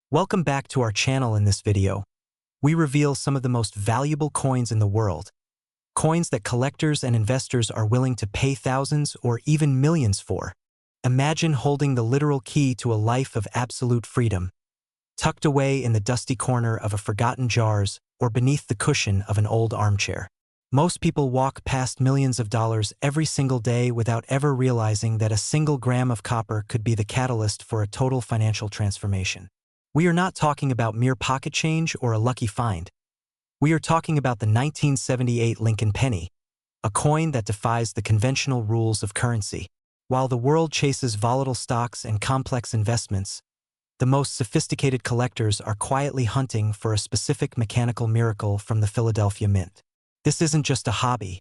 Welcome back to our channel. In this video, we reveal some of the most valuable coins in the world, coins that collectors and investors are willing to pay thousands or even millions for. Imagine holding the literal key to a life of absolute freedom, tucked away in the dusty corner of a forgotten jars or beneath the cushion of an old armchair. Most people walk past millions of dollars every single day without ever realizing that a single gram of copper could be the catalyst for a total financial transformation. We are not talking about mere pocket change or a lucky find. We are talking about the 1978 Lincoln penny, a coin that defies the conventional rules of currency. While the world chases volatile stocks and complex investments, the most sophisticated collectors are quietly hunting for a specific mechanical miracle from the Philadelphia Mint. This isn't just a hobby.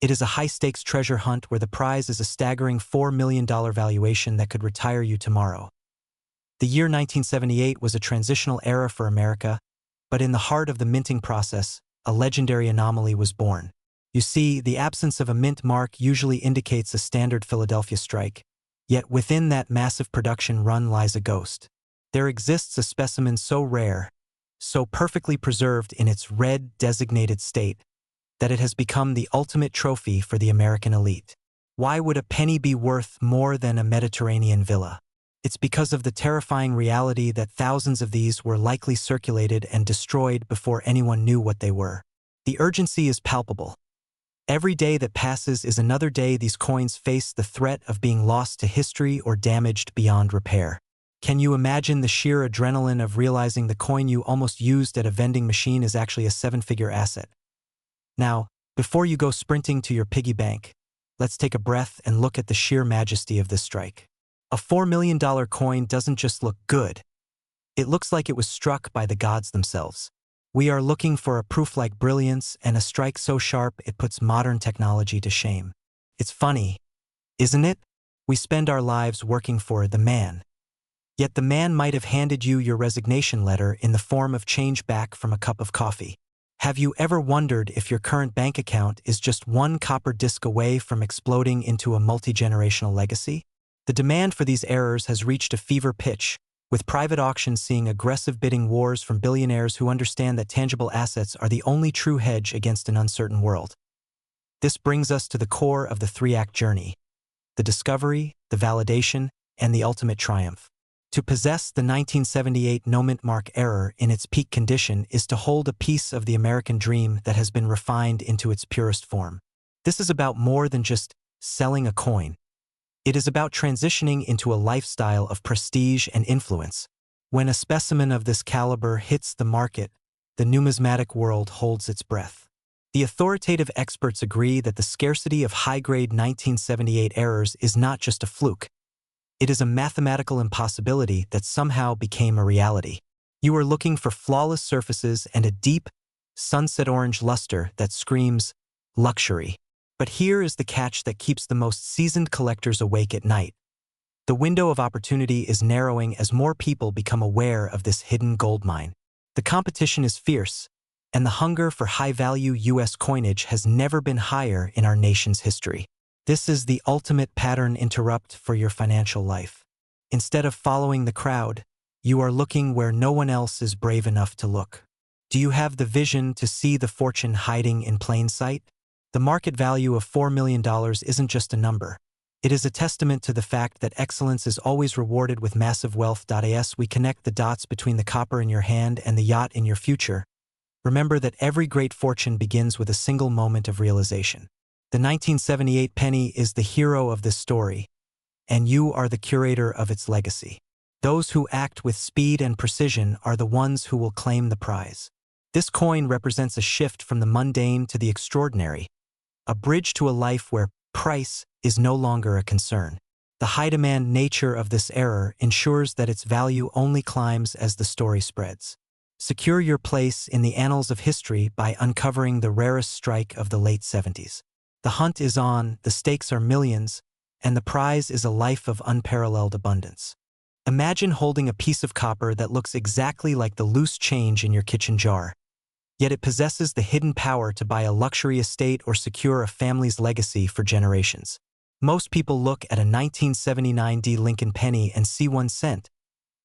It is a high-stakes treasure hunt where the prize is a staggering $4 million valuation that could retire you tomorrow. The year 1978 was a transitional era for America, but in the heart of the minting process, a legendary anomaly was born. You see, the absence of a mint mark usually indicates a standard Philadelphia strike, yet within that massive production run lies a ghost. There exists a specimen so rare, so perfectly preserved in its red designated state, that it has become the ultimate trophy for the American elite. Why would a penny be worth more than a Mediterranean villa? It's because of the terrifying reality that thousands of these were likely circulated and destroyed before anyone knew what they were. The urgency is palpable. Every day that passes is another day these coins face the threat of being lost to history or damaged beyond repair. Can you imagine the sheer adrenaline of realizing the coin you almost used at a vending machine is actually a seven-figure asset? Now, before you go sprinting to your piggy bank, let's take a breath and look at the sheer majesty of this strike. A $4 million coin doesn't just look good. It looks like it was struck by the gods themselves. We are looking for a proof-like brilliance and a strike so sharp it puts modern technology to shame. It's funny, isn't it? We spend our lives working for the man. Yet the man might have handed you your resignation letter in the form of change back from a cup of coffee. Have you ever wondered if your current bank account is just one copper disc away from exploding into a multi-generational legacy? The demand for these errors has reached a fever pitch, with private auctions seeing aggressive bidding wars from billionaires who understand that tangible assets are the only true hedge against an uncertain world. This brings us to the core of the three-act journey: the discovery, the validation, and the ultimate triumph. To possess the 1978 no-mint mark error in its peak condition is to hold a piece of the American dream that has been refined into its purest form. This is about more than just selling a coin. It is about transitioning into a lifestyle of prestige and influence. When a specimen of this caliber hits the market, the numismatic world holds its breath. The authoritative experts agree that the scarcity of high-grade 1978 errors is not just a fluke. It is a mathematical impossibility that somehow became a reality. You are looking for flawless surfaces and a deep, sunset orange luster that screams luxury. But here is the catch that keeps the most seasoned collectors awake at night. The window of opportunity is narrowing as more people become aware of this hidden goldmine. The competition is fierce, and the hunger for high-value U.S. coinage has never been higher in our nation's history. This is the ultimate pattern interrupt for your financial life. Instead of following the crowd, you are looking where no one else is brave enough to look. Do you have the vision to see the fortune hiding in plain sight? The market value of $4 million isn't just a number. It is a testament to the fact that excellence is always rewarded with massive wealth. As we connect the dots between the copper in your hand and the yacht in your future, remember that every great fortune begins with a single moment of realization. The 1978 penny is the hero of this story, and you are the curator of its legacy. Those who act with speed and precision are the ones who will claim the prize. This coin represents a shift from the mundane to the extraordinary, a bridge to a life where price is no longer a concern. The high-demand nature of this error ensures that its value only climbs as the story spreads. Secure your place in the annals of history by uncovering the rarest strike of the late 70s. The hunt is on, the stakes are millions, and the prize is a life of unparalleled abundance. Imagine holding a piece of copper that looks exactly like the loose change in your kitchen jar, yet it possesses the hidden power to buy a luxury estate or secure a family's legacy for generations. Most people look at a 1979 Lincoln penny and see 1 cent,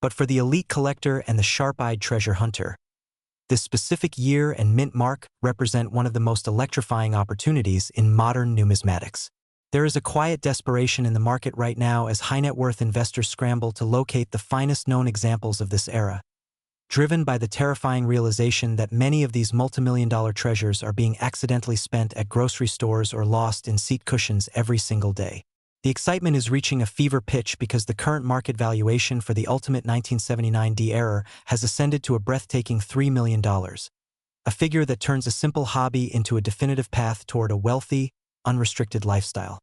But for the elite collector and the sharp-eyed treasure hunter, this specific year and mint mark represent one of the most electrifying opportunities in modern numismatics. There is a quiet desperation in the market right now as high-net-worth investors scramble to locate the finest known examples of this era, driven by the terrifying realization that many of these multimillion-dollar treasures are being accidentally spent at grocery stores or lost in seat cushions every single day. The excitement is reaching a fever pitch because the current market valuation for the ultimate 1979 D error has ascended to a breathtaking $3 million, a figure that turns a simple hobby into a definitive path toward a wealthy, unrestricted lifestyle.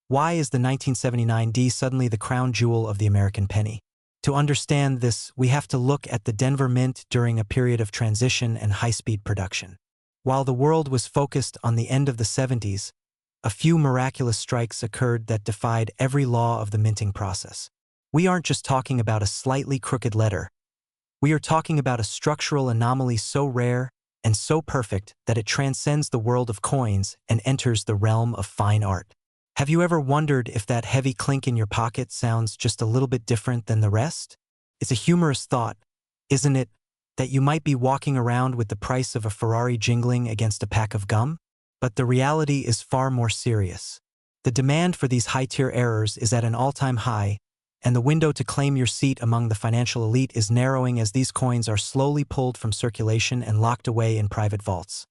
Why is the 1979 D suddenly the crown jewel of the American penny? To understand this, we have to look at the Denver Mint during a period of transition and high-speed production. While the world was focused on the end of the 70s, a few miraculous strikes occurred that defied every law of the minting process. We aren't just talking about a slightly crooked letter. We are talking about a structural anomaly so rare and so perfect that it transcends the world of coins and enters the realm of fine art. Have you ever wondered if that heavy clink in your pocket sounds just a little bit different than the rest? It's a humorous thought, isn't it, that you might be walking around with the price of a Ferrari jingling against a pack of gum? But the reality is far more serious. The demand for these high-tier errors is at an all-time high, and the window to claim your seat among the financial elite is narrowing as these coins are slowly pulled from circulation and locked away in private vaults.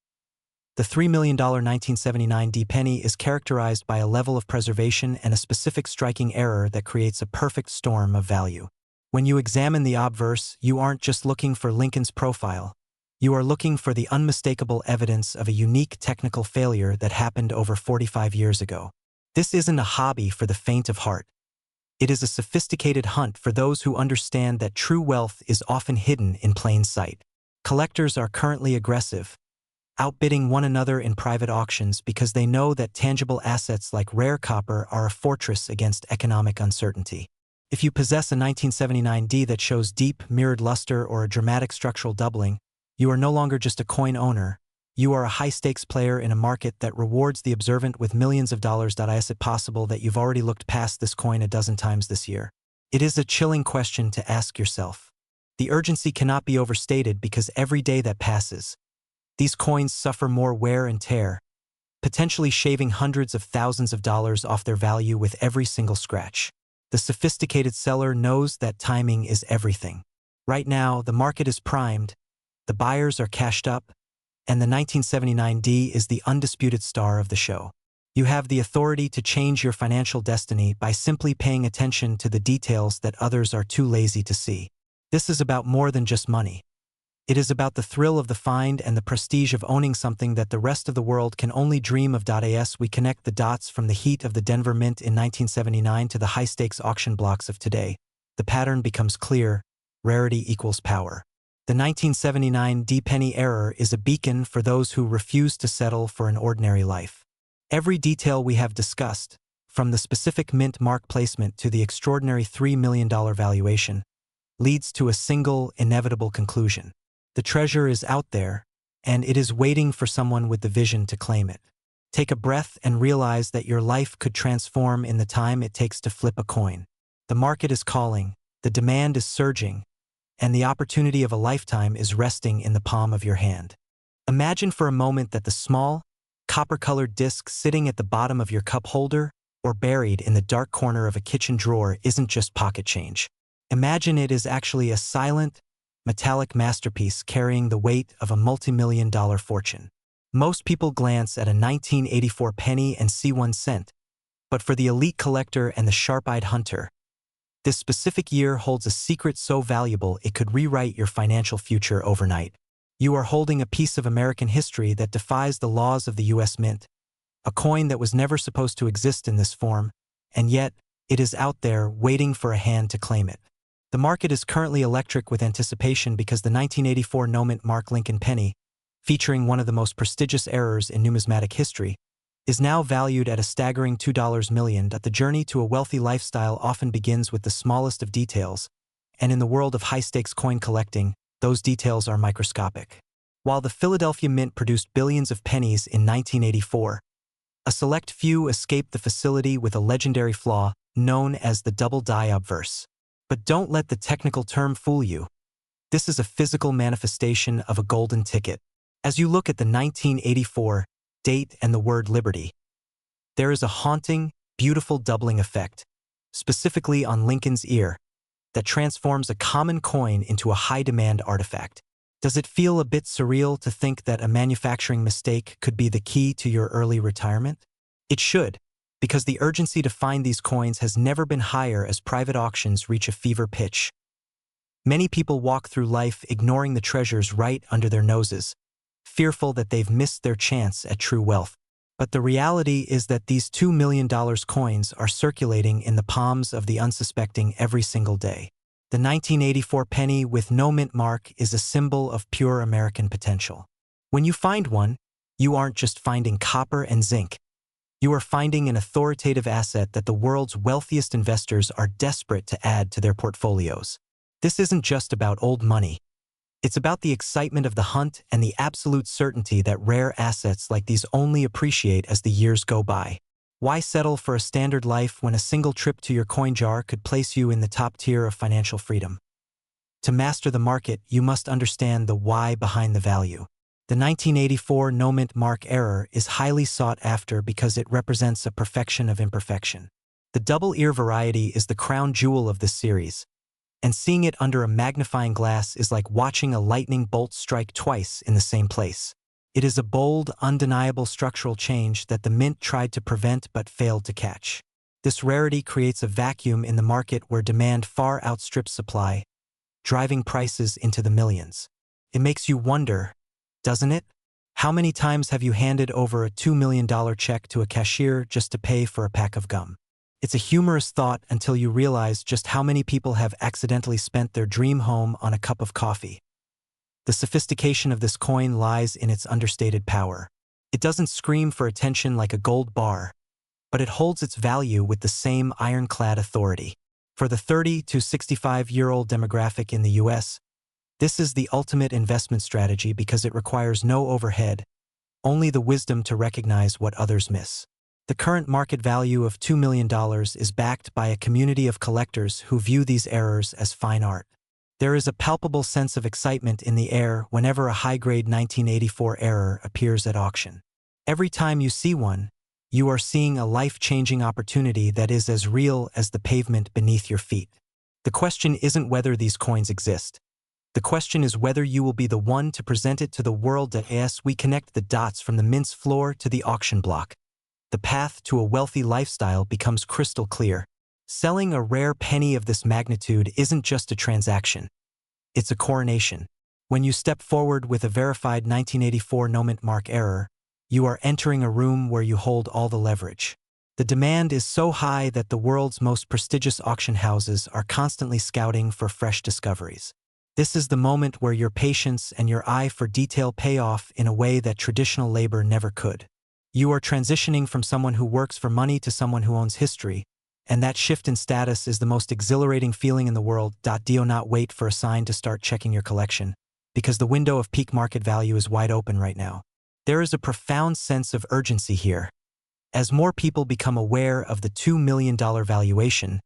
The $3 million 1979 D penny is characterized by a level of preservation and a specific striking error that creates a perfect storm of value. When you examine the obverse, you aren't just looking for Lincoln's profile. You are looking for the unmistakable evidence of a unique technical failure that happened over 45 years ago. This isn't a hobby for the faint of heart. It is a sophisticated hunt for those who understand that true wealth is often hidden in plain sight. Collectors are currently aggressive, outbidding one another in private auctions because they know that tangible assets like rare copper are a fortress against economic uncertainty. If you possess a 1979 D that shows deep, mirrored luster or a dramatic structural doubling, you are no longer just a coin owner. You are a high-stakes player in a market that rewards the observant with millions of dollars. Is it possible that you've already looked past this coin a dozen times this year? It is a chilling question to ask yourself. The urgency cannot be overstated because every day that passes, these coins suffer more wear and tear, potentially shaving hundreds of thousands of dollars off their value with every single scratch. The sophisticated seller knows that timing is everything. Right now, the market is primed, the buyers are cashed up, and the 1979 D is the undisputed star of the show. You have the authority to change your financial destiny by simply paying attention to the details that others are too lazy to see. This is about more than just money. It is about the thrill of the find and the prestige of owning something that the rest of the world can only dream of. As we connect the dots from the heat of the Denver Mint in 1979 to the high-stakes auction blocks of today, the pattern becomes clear: rarity equals power. The 1979 D penny error is a beacon for those who refuse to settle for an ordinary life. Every detail we have discussed, from the specific mint mark placement to the extraordinary $3 million valuation, leads to a single, inevitable conclusion. The treasure is out there, and it is waiting for someone with the vision to claim it. Take a breath and realize that your life could transform in the time it takes to flip a coin. The market is calling, the demand is surging, and the opportunity of a lifetime is resting in the palm of your hand. Imagine for a moment that the small, copper-colored disc sitting at the bottom of your cup holder or buried in the dark corner of a kitchen drawer isn't just pocket change. Imagine it is actually a silent, metallic masterpiece carrying the weight of a multi-million-dollar fortune. Most people glance at a 1984 penny and see 1 cent, but for the elite collector and the sharp-eyed hunter, this specific year holds a secret so valuable it could rewrite your financial future overnight. You are holding a piece of American history that defies the laws of the U.S. Mint, a coin that was never supposed to exist in this form, and yet, it is out there waiting for a hand to claim it. The market is currently electric with anticipation because the 1984 no-mint mark Lincoln penny, featuring one of the most prestigious errors in numismatic history, is now valued at a staggering $2 million. The journey to a wealthy lifestyle often begins with the smallest of details, and in the world of high-stakes coin collecting, those details are microscopic. While the Philadelphia Mint produced billions of pennies in 1984, a select few escaped the facility with a legendary flaw known as the double die obverse. But don't let the technical term fool you. This is a physical manifestation of a golden ticket. As you look at the 1984 date and the word liberty, there is a haunting, beautiful doubling effect, specifically on Lincoln's ear, that transforms a common coin into a high-demand artifact. Does it feel a bit surreal to think that a manufacturing mistake could be the key to your early retirement? It should, because the urgency to find these coins has never been higher as private auctions reach a fever pitch. Many people walk through life ignoring the treasures right under their noses, fearful that they've missed their chance at true wealth. But the reality is that these $2 million coins are circulating in the palms of the unsuspecting every single day. The 1984 penny with no mint mark is a symbol of pure American potential. When you find one, you aren't just finding copper and zinc. You are finding an authoritative asset that the world's wealthiest investors are desperate to add to their portfolios. This isn't just about old money. It's about the excitement of the hunt and the absolute certainty that rare assets like these only appreciate as the years go by. Why settle for a standard life when a single trip to your coin jar could place you in the top tier of financial freedom? To master the market, you must understand the why behind the value. The 1984 no-mint mark error is highly sought after because it represents a perfection of imperfection. The double-ear variety is the crown jewel of this series, and seeing it under a magnifying glass is like watching a lightning bolt strike twice in the same place. It is a bold, undeniable structural change that the mint tried to prevent but failed to catch. This rarity creates a vacuum in the market where demand far outstrips supply, driving prices into the millions. It makes you wonder, doesn't it? How many times have you handed over a $2 million check to a cashier just to pay for a pack of gum? It's a humorous thought until you realize just how many people have accidentally spent their dream home on a cup of coffee. The sophistication of this coin lies in its understated power. It doesn't scream for attention like a gold bar, but it holds its value with the same ironclad authority. For the 30 to 65-year-old demographic in the US, this is the ultimate investment strategy because it requires no overhead, only the wisdom to recognize what others miss. The current market value of $2 million is backed by a community of collectors who view these errors as fine art. There is a palpable sense of excitement in the air whenever a high-grade 1984 error appears at auction. Every time you see one, you are seeing a life-changing opportunity that is as real as the pavement beneath your feet. The question isn't whether these coins exist. The question is whether you will be the one to present it to the world. As we connect the dots from the mint's floor to the auction block, the path to a wealthy lifestyle becomes crystal clear. Selling a rare penny of this magnitude isn't just a transaction. It's a coronation. When you step forward with a verified 1984 no-mint mark error, you are entering a room where you hold all the leverage. The demand is so high that the world's most prestigious auction houses are constantly scouting for fresh discoveries. This is the moment where your patience and your eye for detail pay off in a way that traditional labor never could. You are transitioning from someone who works for money to someone who owns history, and that shift in status is the most exhilarating feeling in the world. Do not wait for a sign to start checking your collection, because the window of peak market value is wide open right now. There is a profound sense of urgency here. As more people become aware of the $2 million valuation,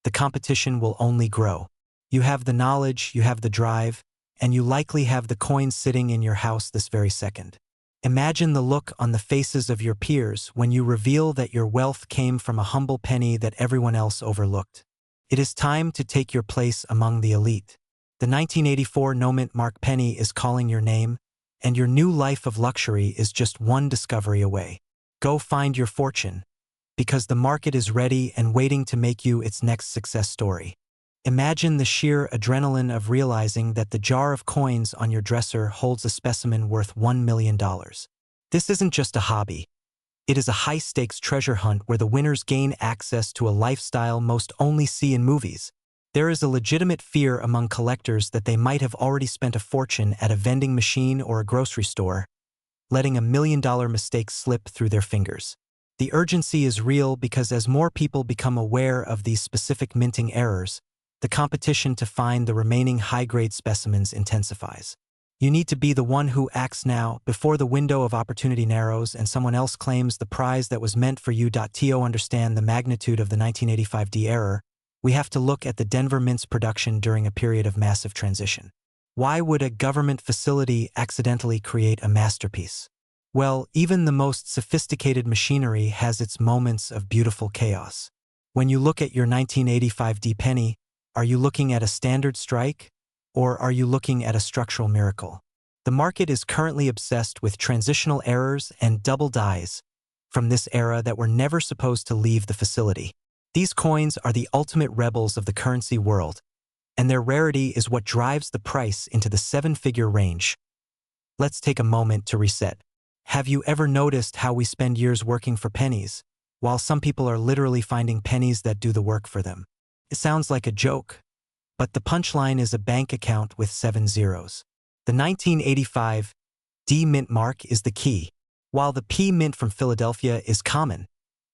the competition will only grow. You have the knowledge, you have the drive, and you likely have the coins sitting in your house this very second. Imagine the look on the faces of your peers when you reveal that your wealth came from a humble penny that everyone else overlooked. It is time to take your place among the elite. The 1984 no-mint mark penny is calling your name, and your new life of luxury is just one discovery away. Go find your fortune, because the market is ready and waiting to make you its next success story. Imagine the sheer adrenaline of realizing that the jar of coins on your dresser holds a specimen worth $1 million. This isn't just a hobby. It is a high-stakes treasure hunt where the winners gain access to a lifestyle most only see in movies. There is a legitimate fear among collectors that they might have already spent a fortune at a vending machine or a grocery store, letting a $1 million mistake slip through their fingers. The urgency is real because as more people become aware of these specific minting errors, the competition to find the remaining high-grade specimens intensifies. You need to be the one who acts now, before the window of opportunity narrows and someone else claims the prize that was meant for you. To understand the magnitude of the 1985 error, we have to look at the Denver Mint's production during a period of massive transition. Why would a government facility accidentally create a masterpiece? Well, even the most sophisticated machinery has its moments of beautiful chaos. When you look at your 1985 D penny, are you looking at a standard strike, or are you looking at a structural miracle? The market is currently obsessed with transitional errors and double dies from this era that were never supposed to leave the facility. These coins are the ultimate rebels of the currency world, and their rarity is what drives the price into the seven-figure range. Let's take a moment to reset. Have you ever noticed how we spend years working for pennies, while some people are literally finding pennies that do the work for them? It sounds like a joke, but the punchline is a bank account with 7 zeros. The 1985 D Mint mark is the key. While the P Mint from Philadelphia is common,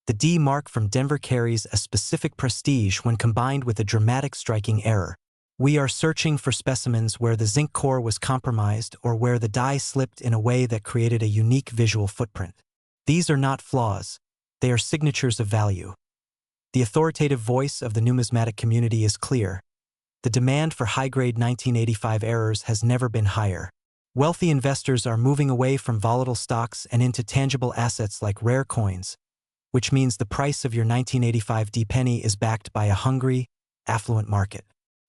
the D mark from Denver carries a specific prestige when combined with a dramatic striking error. We are searching for specimens where the zinc core was compromised or where the die slipped in a way that created a unique visual footprint. These are not flaws, they are signatures of value. The authoritative voice of the numismatic community is clear. The demand for high-grade 1985 errors has never been higher. Wealthy investors are moving away from volatile stocks and into tangible assets like rare coins, which means the price of your 1985 D penny is backed by a hungry, affluent market.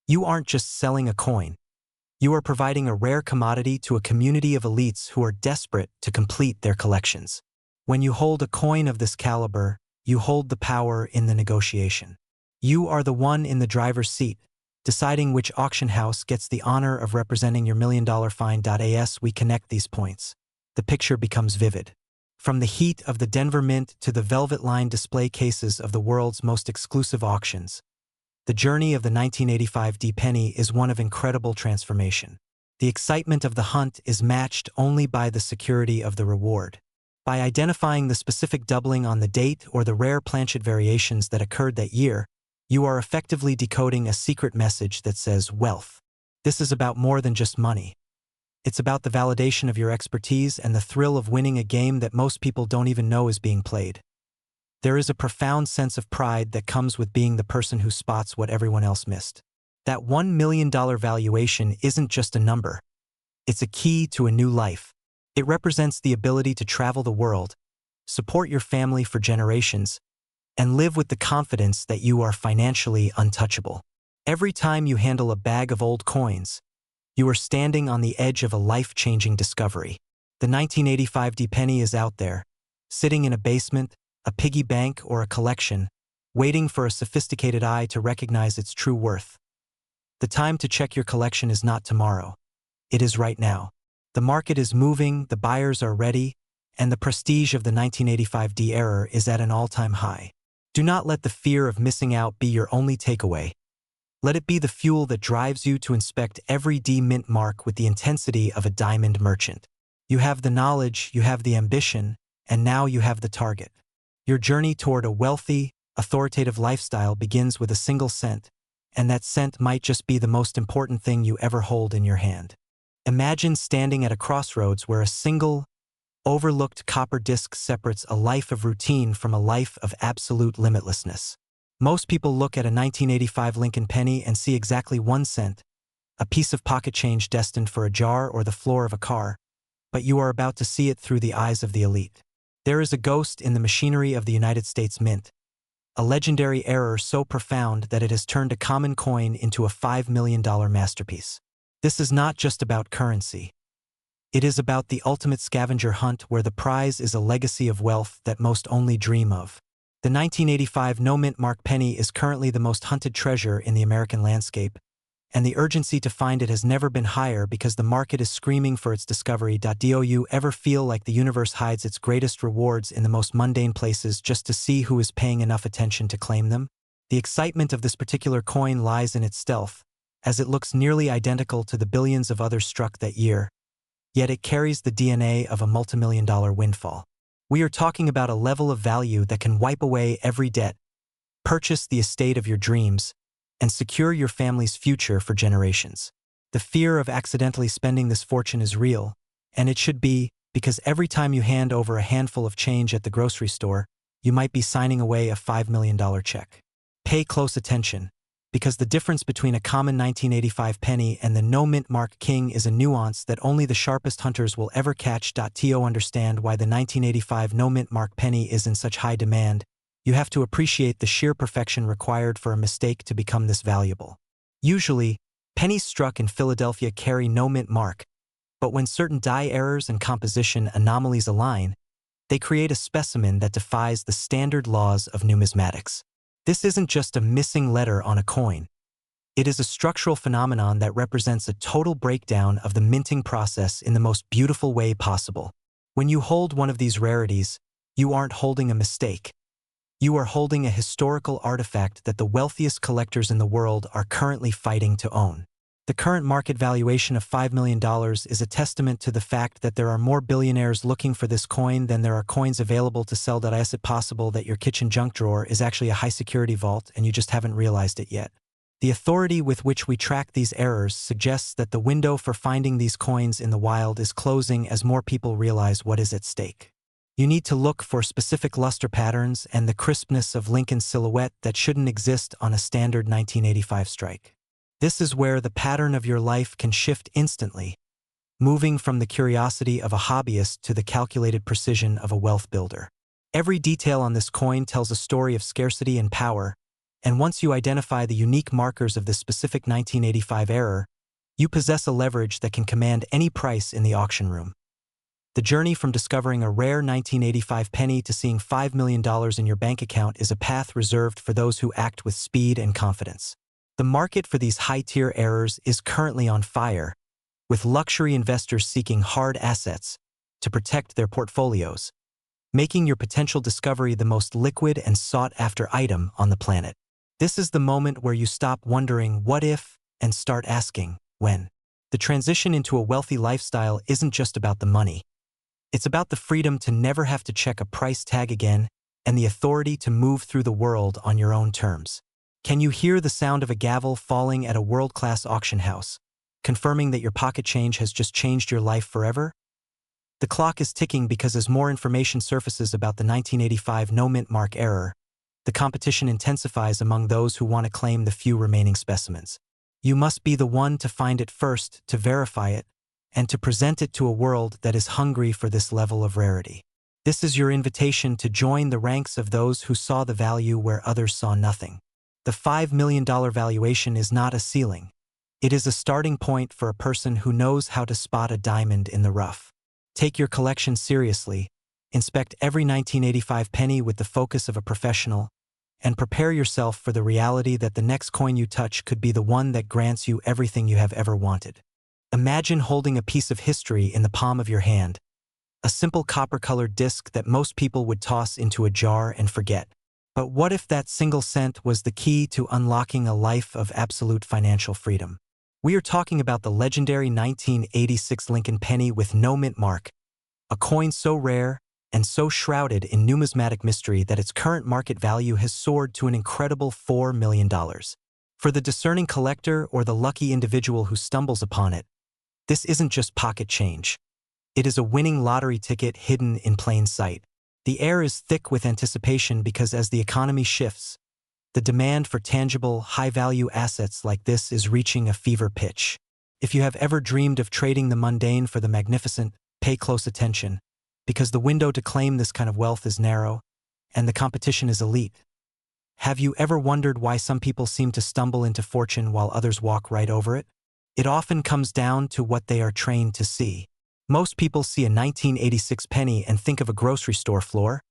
You aren't just selling a coin. You are providing a rare commodity to a community of elites who are desperate to complete their collections. When you hold a coin of this caliber, you hold the power in the negotiation. You are the one in the driver's seat, deciding which auction house gets the honor of representing your million-dollar find. As we connect these points, the picture becomes vivid. From the heat of the Denver Mint to the velvet-lined display cases of the world's most exclusive auctions, the journey of the 1985 D penny is one of incredible transformation. The excitement of the hunt is matched only by the security of the reward. By identifying the specific doubling on the date or the rare planchet variations that occurred that year, you are effectively decoding a secret message that says wealth. This is about more than just money. It's about the validation of your expertise and the thrill of winning a game that most people don't even know is being played. There is a profound sense of pride that comes with being the person who spots what everyone else missed. That $1 million valuation isn't just a number. It's a key to a new life. It represents the ability to travel the world, support your family for generations, and live with the confidence that you are financially untouchable. Every time you handle a bag of old coins, you are standing on the edge of a life-changing discovery. The 1985 D penny is out there, sitting in a basement, a piggy bank, or a collection, waiting for a sophisticated eye to recognize its true worth. The time to check your collection is not tomorrow. It is right now. The market is moving, the buyers are ready, and the prestige of the 1985 D error is at an all-time high. Do not let the fear of missing out be your only takeaway. Let it be the fuel that drives you to inspect every D Mint mark with the intensity of a diamond merchant. You have the knowledge, you have the ambition, and now you have the target. Your journey toward a wealthy, authoritative lifestyle begins with a single cent, and that cent might just be the most important thing you ever hold in your hand. Imagine standing at a crossroads where a single, overlooked copper disc separates a life of routine from a life of absolute limitlessness. Most people look at a 1985 Lincoln penny and see exactly 1 cent, a piece of pocket change destined for a jar or the floor of a car, but you are about to see it through the eyes of the elite. There is a ghost in the machinery of the United States Mint, a legendary error so profound that it has turned a common coin into a $5 million masterpiece. This is not just about currency. It is about the ultimate scavenger hunt where the prize is a legacy of wealth that most only dream of. The 1985 no-mint mark penny is currently the most hunted treasure in the American landscape, and the urgency to find it has never been higher because the market is screaming for its discovery. Do you ever feel like the universe hides its greatest rewards in the most mundane places just to see who is paying enough attention to claim them? The excitement of this particular coin lies in its stealth, as it looks nearly identical to the billions of others struck that year, yet it carries the DNA of a multimillion-dollar windfall. We are talking about a level of value that can wipe away every debt, purchase the estate of your dreams, and secure your family's future for generations. The fear of accidentally spending this fortune is real, and it should be, because every time you hand over a handful of change at the grocery store, you might be signing away a $5 million check. Pay close attention. because the difference between a common 1985 penny and the no mint mark king is a nuance that only the sharpest hunters will ever catch. To understand why the 1985 no mint mark penny is in such high demand, you have to appreciate the sheer perfection required for a mistake to become this valuable. Usually, pennies struck in Philadelphia carry no mint mark, but when certain die errors and composition anomalies align, they create a specimen that defies the standard laws of numismatics. This isn't just a missing letter on a coin. It is a structural phenomenon that represents a total breakdown of the minting process in the most beautiful way possible. When you hold one of these rarities, you aren't holding a mistake. You are holding a historical artifact that the wealthiest collectors in the world are currently fighting to own. The current market valuation of $5 million is a testament to the fact that there are more billionaires looking for this coin than there are coins available to sell. Is it possible that your kitchen junk drawer is actually a high-security vault and you just haven't realized it yet? The authority with which we track these errors suggests that the window for finding these coins in the wild is closing as more people realize what is at stake. You need to look for specific luster patterns and the crispness of Lincoln's silhouette that shouldn't exist on a standard 1985 strike. This is where the pattern of your life can shift instantly, moving from the curiosity of a hobbyist to the calculated precision of a wealth builder. Every detail on this coin tells a story of scarcity and power, and once you identify the unique markers of this specific 1985 error, you possess a leverage that can command any price in the auction room. The journey from discovering a rare 1985 penny to seeing $5 million in your bank account is a path reserved for those who act with speed and confidence. The market for these high-tier errors is currently on fire, with luxury investors seeking hard assets to protect their portfolios, making your potential discovery the most liquid and sought-after item on the planet. This is the moment where you stop wondering what if and start asking when. The transition into a wealthy lifestyle isn't just about the money. It's about the freedom to never have to check a price tag again and the authority to move through the world on your own terms. Can you hear the sound of a gavel falling at a world-class auction house, confirming that your pocket change has just changed your life forever? The clock is ticking because as more information surfaces about the 1985 no mint mark error, the competition intensifies among those who want to claim the few remaining specimens. You must be the one to find it first, to verify it, and to present it to a world that is hungry for this level of rarity. This is your invitation to join the ranks of those who saw the value where others saw nothing. The $5 million valuation is not a ceiling. It is a starting point for a person who knows how to spot a diamond in the rough. Take your collection seriously, inspect every 1985 penny with the focus of a professional, and prepare yourself for the reality that the next coin you touch could be the one that grants you everything you have ever wanted. Imagine holding a piece of history in the palm of your hand, a simple copper-colored disc that most people would toss into a jar and forget. But what if that single cent was the key to unlocking a life of absolute financial freedom? We are talking about the legendary 1986 Lincoln penny with no mint mark, a coin so rare and so shrouded in numismatic mystery that its current market value has soared to an incredible $4 million. For the discerning collector or the lucky individual who stumbles upon it, this isn't just pocket change. It is a winning lottery ticket hidden in plain sight. The air is thick with anticipation because as the economy shifts, the demand for tangible, high-value assets like this is reaching a fever pitch. If you have ever dreamed of trading the mundane for the magnificent, pay close attention, because the window to claim this kind of wealth is narrow, and the competition is elite. Have you ever wondered why some people seem to stumble into fortune while others walk right over it? It often comes down to what they are trained to see. Most people see a 1986 penny and think of a grocery store floor,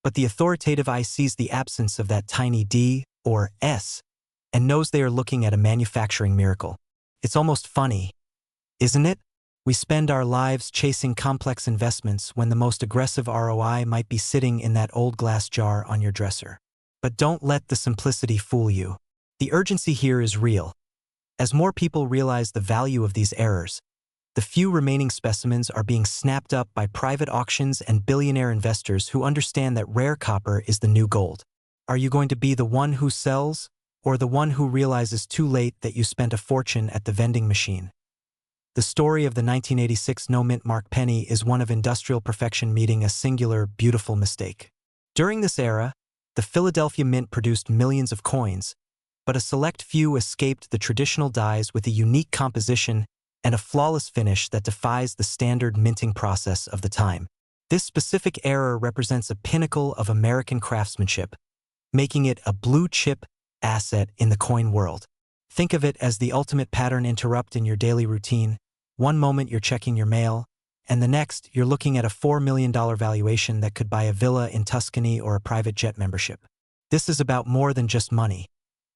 but the authoritative eye sees the absence of that tiny D or S and knows they are looking at a manufacturing miracle. It's almost funny, isn't it? We spend our lives chasing complex investments when the most aggressive ROI might be sitting in that old glass jar on your dresser. But don't let the simplicity fool you. The urgency here is real. As more people realize the value of these errors, the few remaining specimens are being snapped up by private auctions and billionaire investors who understand that rare copper is the new gold. Are you going to be the one who sells, or the one who realizes too late that you spent a fortune at the vending machine? The story of the 1986 no mint mark penny is one of industrial perfection meeting a singular, beautiful mistake. During this era, the Philadelphia Mint produced millions of coins, but a select few escaped the traditional dyes with a unique composition and a flawless finish that defies the standard minting process of the time. This specific error represents a pinnacle of American craftsmanship, making it a blue-chip asset in the coin world. Think of it as the ultimate pattern interrupt in your daily routine. One moment you're checking your mail, and the next you're looking at a $4 million valuation that could buy a villa in Tuscany or a private jet membership. This is about more than just money.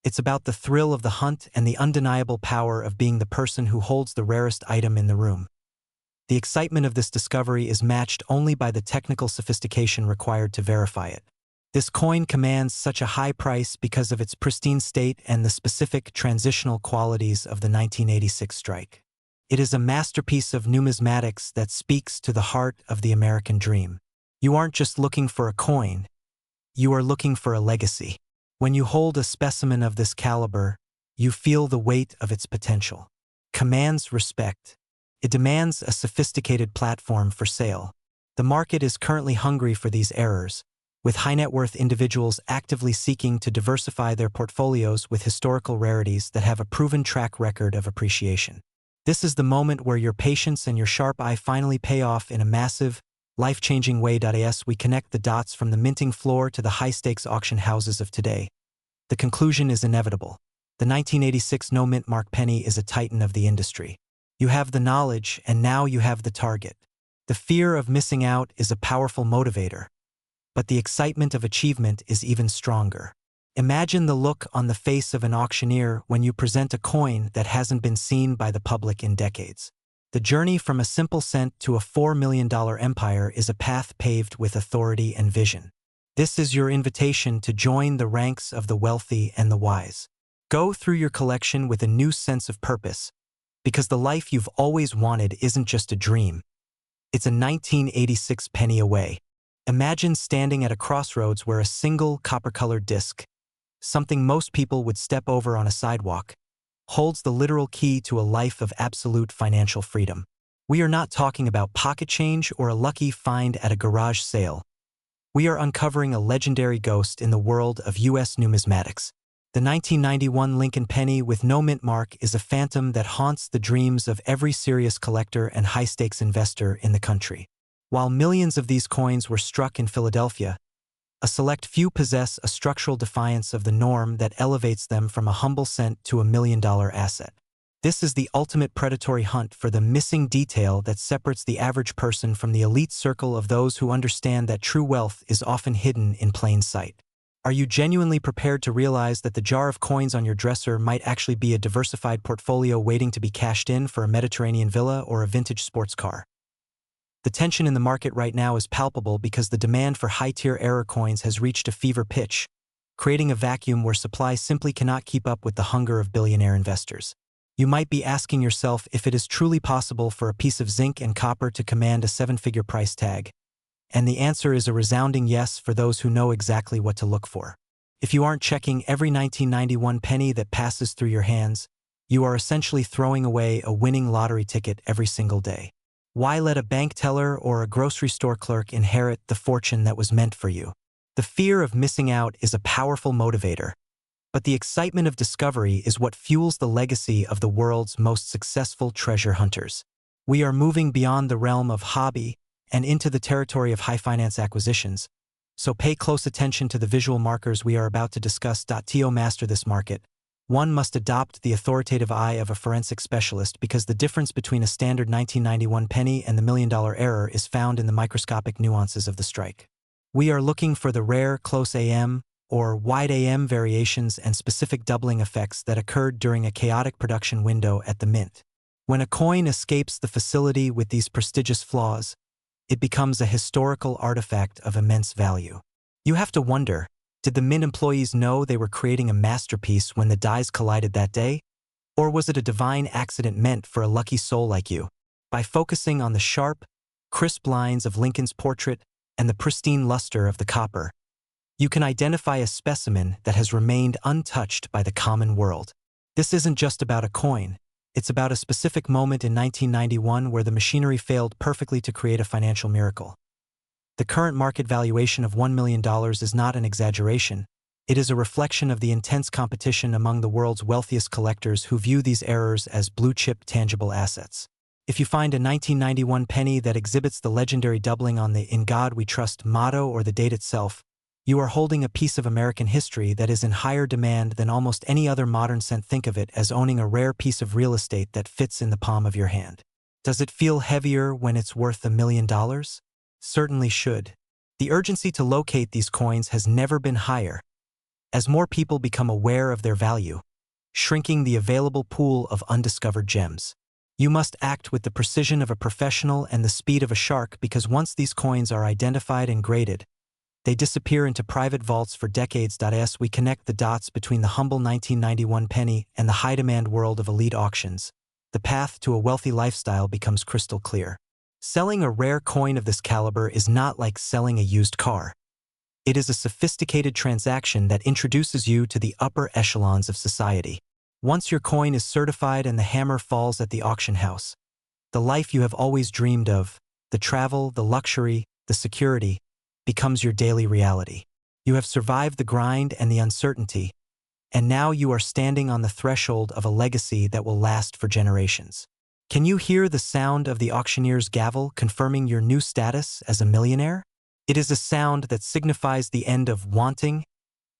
It's about the thrill of the hunt and the undeniable power of being the person who holds the rarest item in the room. The excitement of this discovery is matched only by the technical sophistication required to verify it. This coin commands such a high price because of its pristine state and the specific transitional qualities of the 1986 strike. It is a masterpiece of numismatics that speaks to the heart of the American dream. You aren't just looking for a coin, you are looking for a legacy. When you hold a specimen of this caliber, you feel the weight of its potential. Commands respect. It demands a sophisticated platform for sale. The market is currently hungry for these errors, with high-net-worth individuals actively seeking to diversify their portfolios with historical rarities that have a proven track record of appreciation. This is the moment where your patience and your sharp eye finally pay off in a massive, life-changing way. As we connect the dots from the minting floor to the high-stakes auction houses of today, the conclusion is inevitable. The 1986 no-mint mark penny is a titan of the industry. You have the knowledge, and now you have the target. The fear of missing out is a powerful motivator, but the excitement of achievement is even stronger. Imagine the look on the face of an auctioneer when you present a coin that hasn't been seen by the public in decades. The journey from a simple cent to a $4 million empire is a path paved with authority and vision. This is your invitation to join the ranks of the wealthy and the wise. Go through your collection with a new sense of purpose, because the life you've always wanted isn't just a dream. It's a 1986 penny away. Imagine standing at a crossroads where a single copper-colored disc, something most people would step over on a sidewalk, holds the literal key to a life of absolute financial freedom. We are not talking about pocket change or a lucky find at a garage sale. We are uncovering a legendary ghost in the world of U.S. numismatics. The 1991 Lincoln penny with no mint mark is a phantom that haunts the dreams of every serious collector and high-stakes investor in the country. While millions of these coins were struck in Philadelphia, a select few possess a structural defiance of the norm that elevates them from a humble cent to a $1 million asset. This is the ultimate predatory hunt for the missing detail that separates the average person from the elite circle of those who understand that true wealth is often hidden in plain sight. Are you genuinely prepared to realize that the jar of coins on your dresser might actually be a diversified portfolio waiting to be cashed in for a Mediterranean villa or a vintage sports car? The tension in the market right now is palpable because the demand for high-tier error coins has reached a fever pitch, creating a vacuum where supply simply cannot keep up with the hunger of billionaire investors. You might be asking yourself if it is truly possible for a piece of zinc and copper to command a seven-figure price tag. And the answer is a resounding yes for those who know exactly what to look for. If you aren't checking every 1991 penny that passes through your hands, you are essentially throwing away a winning lottery ticket every single day. Why let a bank teller or a grocery store clerk inherit the fortune that was meant for you? The fear of missing out is a powerful motivator, but the excitement of discovery is what fuels the legacy of the world's most successful treasure hunters. We are moving beyond the realm of hobby and into the territory of high-finance acquisitions, so pay close attention to the visual markers we are about to discuss. To master this market, one must adopt the authoritative eye of a forensic specialist because the difference between a standard 1991 penny and the $1 million error is found in the microscopic nuances of the strike. We are looking for the rare close AM or wide AM variations and specific doubling effects that occurred during a chaotic production window at the mint. When a coin escapes the facility with these prestigious flaws, it becomes a historical artifact of immense value. You have to wonder, did the mint employees know they were creating a masterpiece when the dies collided that day? Or was it a divine accident meant for a lucky soul like you? By focusing on the sharp, crisp lines of Lincoln's portrait and the pristine luster of the copper, you can identify a specimen that has remained untouched by the common world. This isn't just about a coin. It's about a specific moment in 1991 where the machinery failed perfectly to create a financial miracle. The current market valuation of $1 million is not an exaggeration. It is a reflection of the intense competition among the world's wealthiest collectors who view these errors as blue-chip tangible assets. If you find a 1991 penny that exhibits the legendary doubling on the "In God We Trust" motto or the date itself, you are holding a piece of American history that is in higher demand than almost any other modern cent. Think of it as owning a rare piece of real estate that fits in the palm of your hand. Does it feel heavier when it's worth $1 million? Certainly should. The urgency to locate these coins has never been higher, as more people become aware of their value, shrinking the available pool of undiscovered gems. You must act with the precision of a professional and the speed of a shark, because once these coins are identified and graded, they disappear into private vaults for decades. As we connect the dots between the humble 1991 penny and the high-demand world of elite auctions, the path to a wealthy lifestyle becomes crystal clear. Selling a rare coin of this caliber is not like selling a used car. It is a sophisticated transaction that introduces you to the upper echelons of society. Once your coin is certified and the hammer falls at the auction house, the life you have always dreamed of, the travel, the luxury, the security, becomes your daily reality. You have survived the grind and the uncertainty, and now you are standing on the threshold of a legacy that will last for generations. Can you hear the sound of the auctioneer's gavel confirming your new status as a millionaire? It is a sound that signifies the end of wanting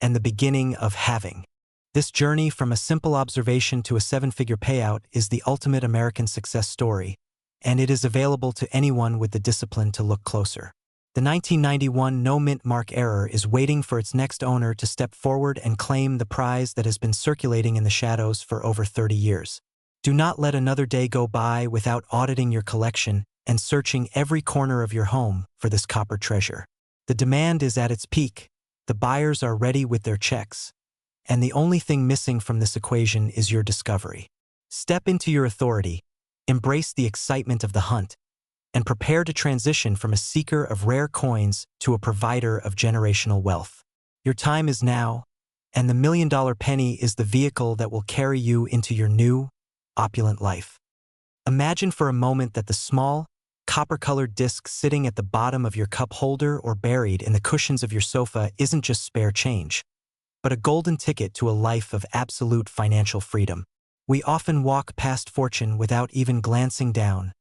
and the beginning of having. This journey from a simple observation to a seven-figure payout is the ultimate American success story, and it is available to anyone with the discipline to look closer. The 1991 no-mint mark error is waiting for its next owner to step forward and claim the prize that has been circulating in the shadows for over 30 years. Do not let another day go by without auditing your collection and searching every corner of your home for this copper treasure. The demand is at its peak, the buyers are ready with their checks, and the only thing missing from this equation is your discovery. Step into your authority, embrace the excitement of the hunt, and prepare to transition from a seeker of rare coins to a provider of generational wealth. Your time is now, and the $1 million penny is the vehicle that will carry you into your new, opulent life. Imagine for a moment that the small, copper-colored disc sitting at the bottom of your cup holder or buried in the cushions of your sofa isn't just spare change, but a golden ticket to a life of absolute financial freedom. We often walk past fortune without even glancing down,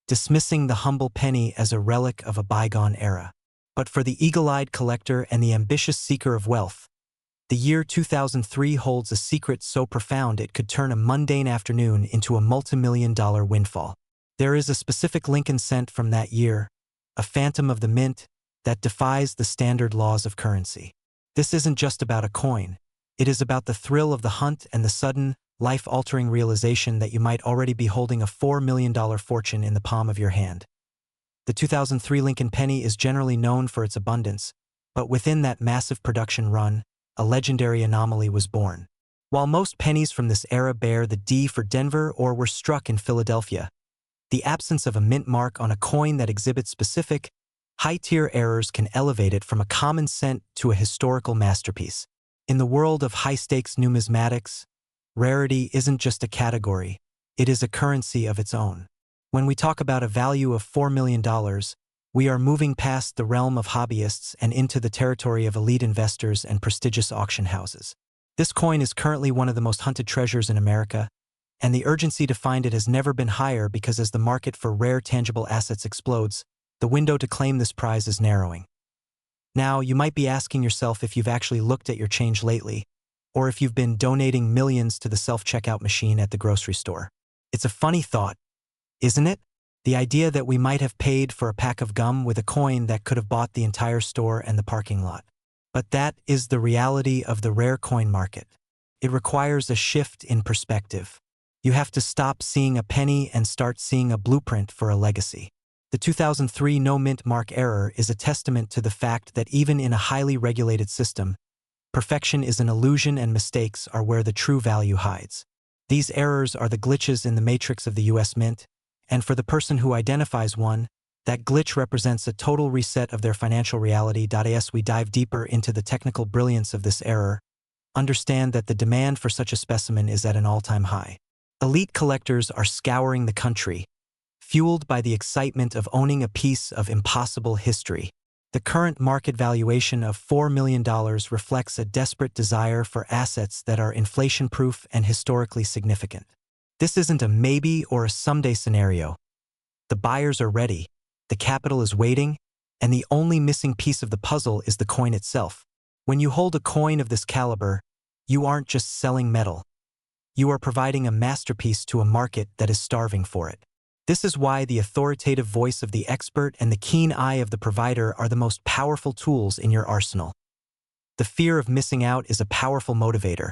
dismissing the humble penny as a relic of a bygone era. But for the eagle-eyed collector and the ambitious seeker of wealth, the year 2003 holds a secret so profound it could turn a mundane afternoon into a multi-million-dollar windfall. There is a specific Lincoln cent from that year, a phantom of the mint, that defies the standard laws of currency. This isn't just about a coin. It is about the thrill of the hunt and the sudden, life-altering realization that you might already be holding a $4 million fortune in the palm of your hand. The 2003 Lincoln penny is generally known for its abundance, but within that massive production run, a legendary anomaly was born. While most pennies from this era bear the D for Denver or were struck in Philadelphia, the absence of a mint mark on a coin that exhibits specific, high-tier errors can elevate it from a common cent to a historical masterpiece. In the world of high-stakes numismatics, rarity isn't just a category, it is a currency of its own. When we talk about a value of $4 million, we are moving past the realm of hobbyists and into the territory of elite investors and prestigious auction houses. This coin is currently one of the most hunted treasures in America, and the urgency to find it has never been higher, because as the market for rare tangible assets explodes, the window to claim this prize is narrowing. Now, you might be asking yourself if you've actually looked at your change lately, or if you've been donating millions to the self-checkout machine at the grocery store. It's a funny thought, isn't it? The idea that we might have paid for a pack of gum with a coin that could have bought the entire store and the parking lot. But that is the reality of the rare coin market. It requires a shift in perspective. You have to stop seeing a penny and start seeing a blueprint for a legacy. The 2003 no-mint mark error is a testament to the fact that even in a highly regulated system, perfection is an illusion and mistakes are where the true value hides. These errors are the glitches in the matrix of the US Mint, and for the person who identifies one, that glitch represents a total reset of their financial reality. As we dive deeper into the technical brilliance of this error, understand that the demand for such a specimen is at an all-time high. Elite collectors are scouring the country, fueled by the excitement of owning a piece of impossible history. The current market valuation of $4 million reflects a desperate desire for assets that are inflation-proof and historically significant. This isn't a maybe or a someday scenario. The buyers are ready, the capital is waiting, and the only missing piece of the puzzle is the coin itself. When you hold a coin of this caliber, you aren't just selling metal. You are providing a masterpiece to a market that is starving for it. This is why the authoritative voice of the expert and the keen eye of the provider are the most powerful tools in your arsenal. The fear of missing out is a powerful motivator,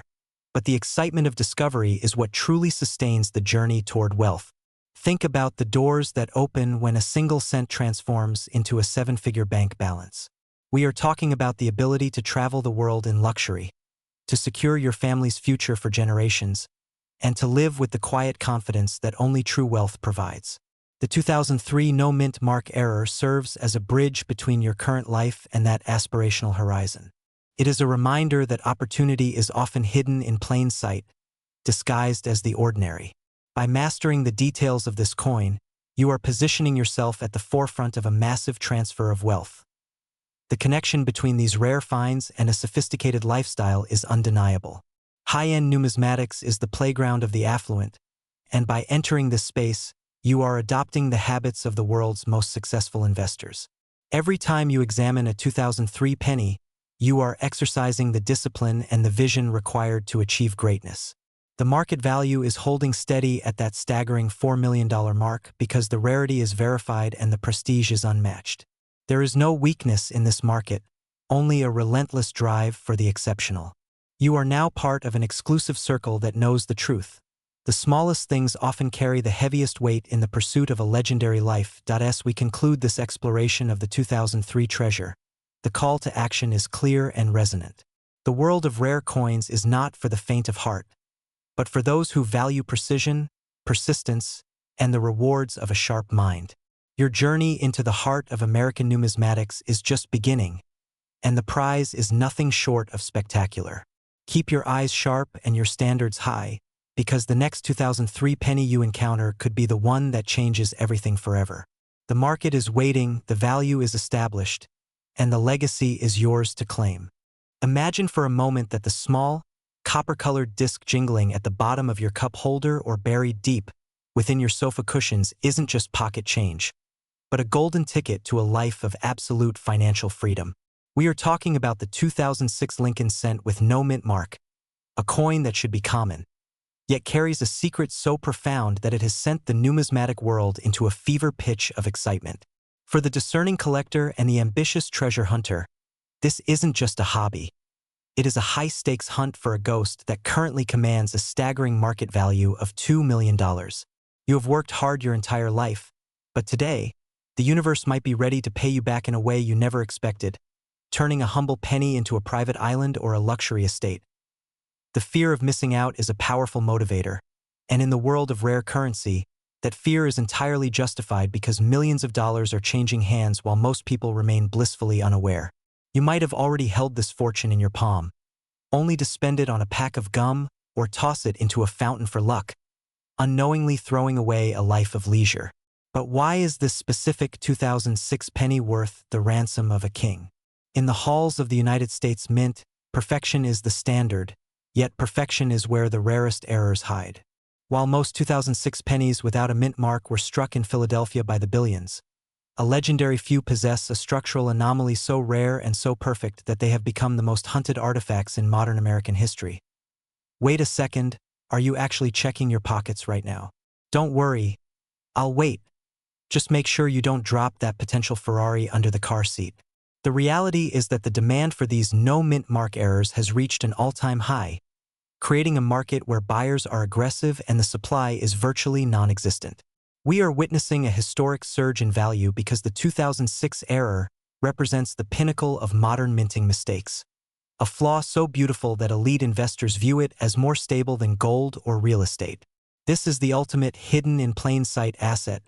but the excitement of discovery is what truly sustains the journey toward wealth. Think about the doors that open when a single cent transforms into a seven-figure bank balance. We are talking about the ability to travel the world in luxury, to secure your family's future for generations, and to live with the quiet confidence that only true wealth provides. The 2003 no-mint mark error serves as a bridge between your current life and that aspirational horizon. It is a reminder that opportunity is often hidden in plain sight, disguised as the ordinary. By mastering the details of this coin, you are positioning yourself at the forefront of a massive transfer of wealth. The connection between these rare finds and a sophisticated lifestyle is undeniable. High-end numismatics is the playground of the affluent, and by entering this space, you are adopting the habits of the world's most successful investors. Every time you examine a 2003 penny, you are exercising the discipline and the vision required to achieve greatness. The market value is holding steady at that staggering $4 million mark because the rarity is verified and the prestige is unmatched. There is no weakness in this market, only a relentless drive for the exceptional. You are now part of an exclusive circle that knows the truth. The smallest things often carry the heaviest weight in the pursuit of a legendary life. As we conclude this exploration of the 2003 treasure, the call to action is clear and resonant. The world of rare coins is not for the faint of heart, but for those who value precision, persistence, and the rewards of a sharp mind. Your journey into the heart of American numismatics is just beginning, and the prize is nothing short of spectacular. Keep your eyes sharp and your standards high, because the next 2003 penny you encounter could be the one that changes everything forever. The market is waiting, the value is established, and the legacy is yours to claim. Imagine for a moment that the small, copper-colored disc jingling at the bottom of your cup holder or buried deep within your sofa cushions isn't just pocket change, but a golden ticket to a life of absolute financial freedom. We are talking about the 2006 Lincoln cent with no mint mark, a coin that should be common, yet carries a secret so profound that it has sent the numismatic world into a fever pitch of excitement. For the discerning collector and the ambitious treasure hunter, this isn't just a hobby. It is a high-stakes hunt for a ghost that currently commands a staggering market value of $2 million. You have worked hard your entire life, but today, the universe might be ready to pay you back in a way you never expected, turning a humble penny into a private island or a luxury estate. The fear of missing out is a powerful motivator, and in the world of rare currency, that fear is entirely justified because millions of dollars are changing hands while most people remain blissfully unaware. You might have already held this fortune in your palm, only to spend it on a pack of gum or toss it into a fountain for luck, unknowingly throwing away a life of leisure. But why is this specific 2006 penny worth the ransom of a king? In the halls of the United States Mint, perfection is the standard, yet perfection is where the rarest errors hide. While most 2006 pennies without a mint mark were struck in Philadelphia by the billions, a legendary few possess a structural anomaly so rare and so perfect that they have become the most hunted artifacts in modern American history. Wait a second, are you actually checking your pockets right now? Don't worry, I'll wait. Just make sure you don't drop that potential Ferrari under the car seat. The reality is that the demand for these no-mint mark errors has reached an all-time high, creating a market where buyers are aggressive and the supply is virtually non-existent. We are witnessing a historic surge in value because the 2006 error represents the pinnacle of modern minting mistakes, a flaw so beautiful that elite investors view it as more stable than gold or real estate. This is the ultimate hidden-in-plain-sight asset,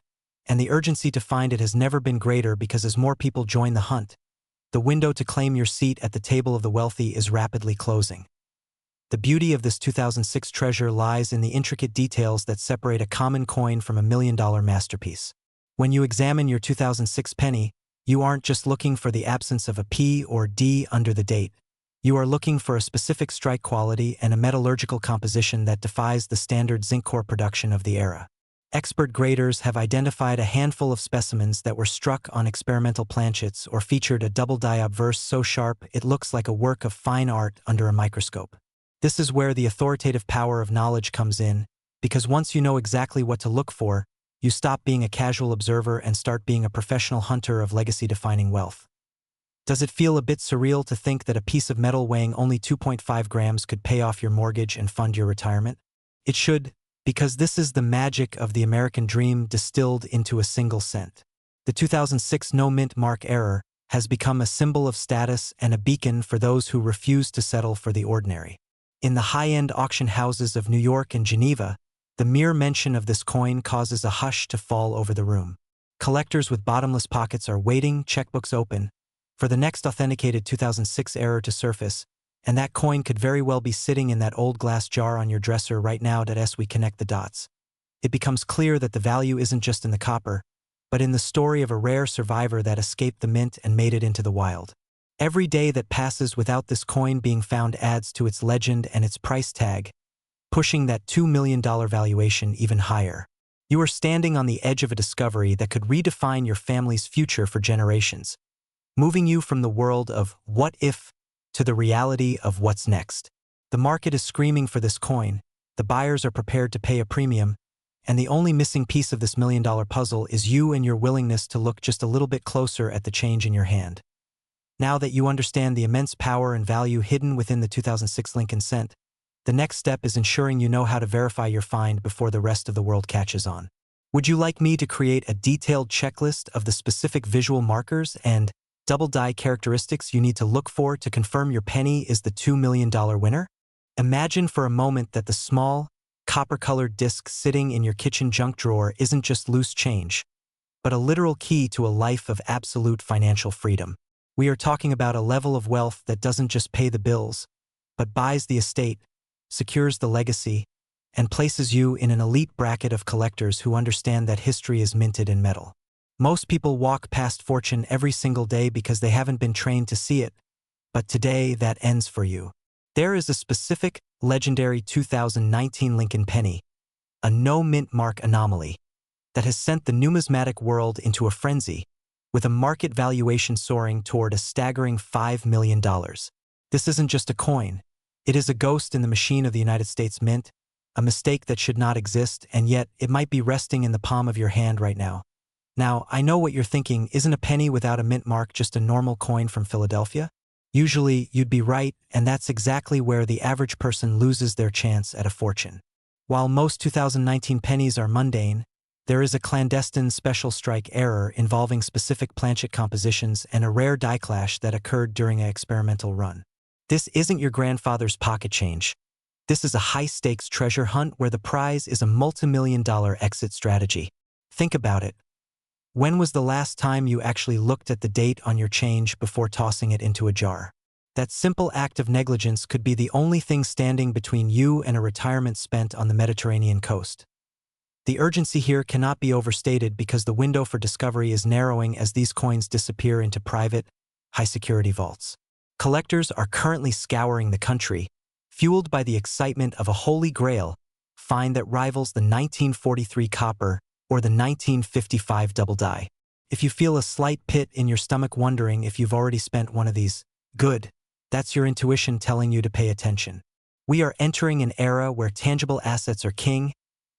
and the urgency to find it has never been greater because as more people join the hunt, the window to claim your seat at the table of the wealthy is rapidly closing. The beauty of this 2006 treasure lies in the intricate details that separate a common coin from a $1 million masterpiece. When you examine your 2006 penny, You aren't just looking for the absence of a P or D under the date. You are looking for a specific strike quality and a metallurgical composition that defies the standard zinc core production of the era. Expert graders have identified a handful of specimens that were struck on experimental planchets or featured a double-die obverse so sharp it looks like a work of fine art under a microscope. This is where the authoritative power of knowledge comes in, because once you know exactly what to look for, you stop being a casual observer and start being a professional hunter of legacy-defining wealth. Does it feel a bit surreal to think that a piece of metal weighing only 2.5 grams could pay off your mortgage and fund your retirement? It should, because this is the magic of the American dream distilled into a single cent. The 2006 no-mint mark error has become a symbol of status and a beacon for those who refuse to settle for the ordinary. In the high-end auction houses of New York and Geneva, the mere mention of this coin causes a hush to fall over the room. Collectors with bottomless pockets are waiting, checkbooks open, for the next authenticated 2006 error to surface, and that coin could very well be sitting in that old glass jar on your dresser right now. As we connect the dots, it becomes clear that the value isn't just in the copper, but in the story of a rare survivor that escaped the mint and made it into the wild. Every day that passes without this coin being found adds to its legend and its price tag, pushing that $2 million valuation even higher. You are standing on the edge of a discovery that could redefine your family's future for generations, moving you from the world of what if to the reality of what's next. The market is screaming for this coin, the buyers are prepared to pay a premium, and the only missing piece of this million-dollar puzzle is you and your willingness to look just a little bit closer at the change in your hand. Now that you understand the immense power and value hidden within the 2006 Lincoln cent, the next step is ensuring you know how to verify your find before the rest of the world catches on. Would you like me to create a detailed checklist of the specific visual markers and double-die characteristics you need to look for to confirm your penny is the $2 million winner? Imagine for a moment that the small, copper-colored disc sitting in your kitchen junk drawer isn't just loose change, but a literal key to a life of absolute financial freedom. We are talking about a level of wealth that doesn't just pay the bills, but buys the estate, secures the legacy, and places you in an elite bracket of collectors who understand that history is minted in metal. Most people walk past fortune every single day because they haven't been trained to see it, but today that ends for you. There is a specific, legendary 2019 Lincoln penny, a no-mint mark anomaly, that has sent the numismatic world into a frenzy, with a market valuation soaring toward a staggering $5 million. This isn't just a coin. It is a ghost in the machine of the United States Mint, a mistake that should not exist, and yet it might be resting in the palm of your hand right now. Now, I know what you're thinking, isn't a penny without a mint mark just a normal coin from Philadelphia? Usually, you'd be right, and that's exactly where the average person loses their chance at a fortune. While most 2019 pennies are mundane, there is a clandestine special strike error involving specific planchet compositions and a rare die clash that occurred during an experimental run. This isn't your grandfather's pocket change. This is a high-stakes treasure hunt where the prize is a multi-million-dollar exit strategy. Think about it. When was the last time you actually looked at the date on your change before tossing it into a jar? That simple act of negligence could be the only thing standing between you and a retirement spent on the Mediterranean coast. The urgency here cannot be overstated because the window for discovery is narrowing as these coins disappear into private, high-security vaults. Collectors are currently scouring the country, fueled by the excitement of a holy grail find that rivals the 1943 copper or the 1955 double die. If you feel a slight pit in your stomach wondering if you've already spent one of these, good. That's your intuition telling you to pay attention. We are entering an era where tangible assets are king,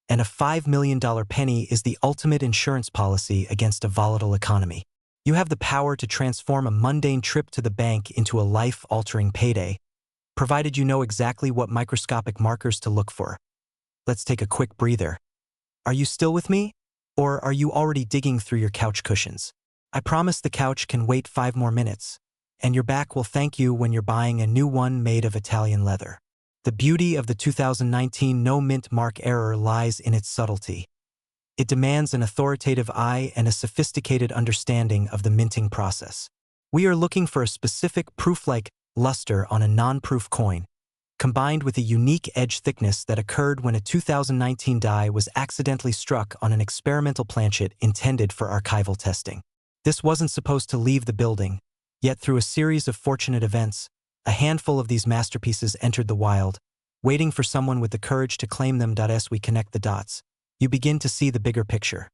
and a $5 million penny is the ultimate insurance policy against a volatile economy. You have the power to transform a mundane trip to the bank into a life-altering payday, provided you know exactly what microscopic markers to look for. Let's take a quick breather. Are you still with me? Or are you already digging through your couch cushions? I promise the couch can wait 5 more minutes, and your back will thank you when you're buying a new one made of Italian leather. The beauty of the 2019 no-mint mark error lies in its subtlety. It demands an authoritative eye and a sophisticated understanding of the minting process. We are looking for a specific proof-like luster on a non-proof coin, combined with a unique edge thickness that occurred when a 2019 die was accidentally struck on an experimental planchet intended for archival testing. This wasn't supposed to leave the building, yet through a series of fortunate events, a handful of these masterpieces entered the wild, waiting for someone with the courage to claim them. As we connect the dots, you begin to see the bigger picture.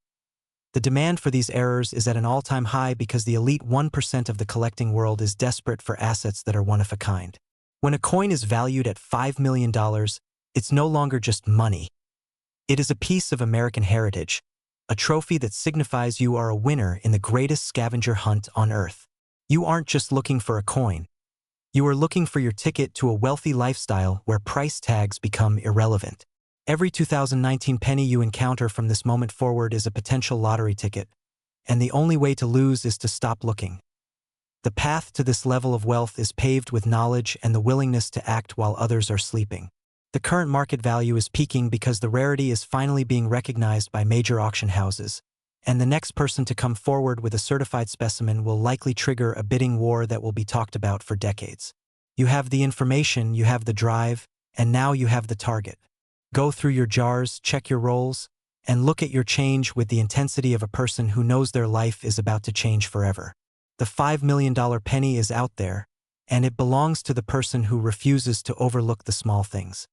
The demand for these errors is at an all-time high because the elite 1% of the collecting world is desperate for assets that are one of a kind. When a coin is valued at $5 million, it's no longer just money. It is a piece of American heritage, a trophy that signifies you are a winner in the greatest scavenger hunt on Earth. You aren't just looking for a coin. You are looking for your ticket to a wealthy lifestyle where price tags become irrelevant. Every 2019 penny you encounter from this moment forward is a potential lottery ticket, and the only way to lose is to stop looking. The path to this level of wealth is paved with knowledge and the willingness to act while others are sleeping. The current market value is peaking because the rarity is finally being recognized by major auction houses, and the next person to come forward with a certified specimen will likely trigger a bidding war that will be talked about for decades. You have the information, you have the drive, and now you have the target. Go through your jars, check your rolls, and look at your change with the intensity of a person who knows their life is about to change forever. The $5 million penny is out there, and it belongs to the person who refuses to overlook the small things.